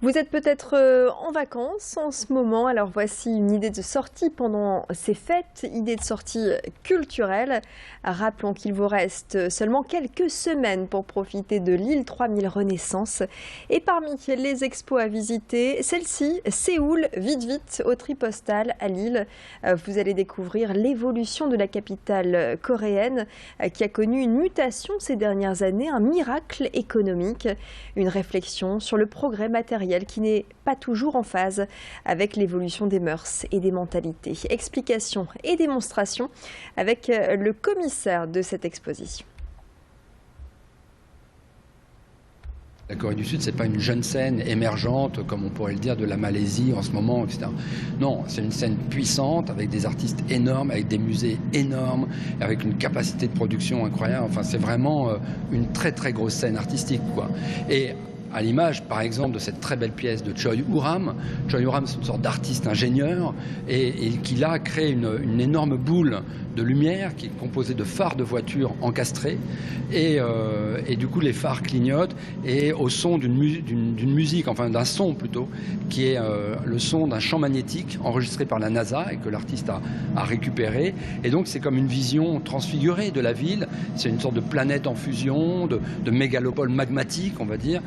Vous êtes peut-être en vacances en ce moment, alors voici une idée de sortie pendant ces fêtes, idée de sortie culturelle. Rappelons qu'il vous reste seulement quelques semaines pour profiter de l'île 3000 Renaissance. Et parmi les expos à visiter, celle-ci, Séoul, vite vite, au Tripostal à Lille. Vous allez découvrir l'évolution de la capitale coréenne qui a connu une mutation ces dernières années, un miracle économique, une réflexion sur le progrès matériel qui n'est pas toujours en phase avec l'évolution des mœurs et des mentalités. Explications et démonstrations avec le commissaire de cette exposition. La Corée du Sud, ce n'est pas une jeune scène émergente, comme on pourrait le dire, de la Malaisie en ce moment, etc. Non, c'est une scène puissante, avec des artistes énormes, avec des musées énormes, avec une capacité de production incroyable. Enfin, c'est vraiment une très très grosse scène artistique, quoi. Et à l'image, par exemple, de cette très belle pièce de Choi Woo-ram. Choi Woo-ram, c'est une sorte d'artiste ingénieur et qui là crée une énorme boule de lumière qui est composée de phares de voitures encastrés et du coup les phares clignotent et au son d'une musique, enfin d'un son plutôt, qui est le son d'un champ magnétique enregistré par la NASA et que l'artiste a récupéré. Et donc c'est comme une vision transfigurée de la ville. C'est une sorte de planète en fusion, de mégalopole magmatique, on va dire.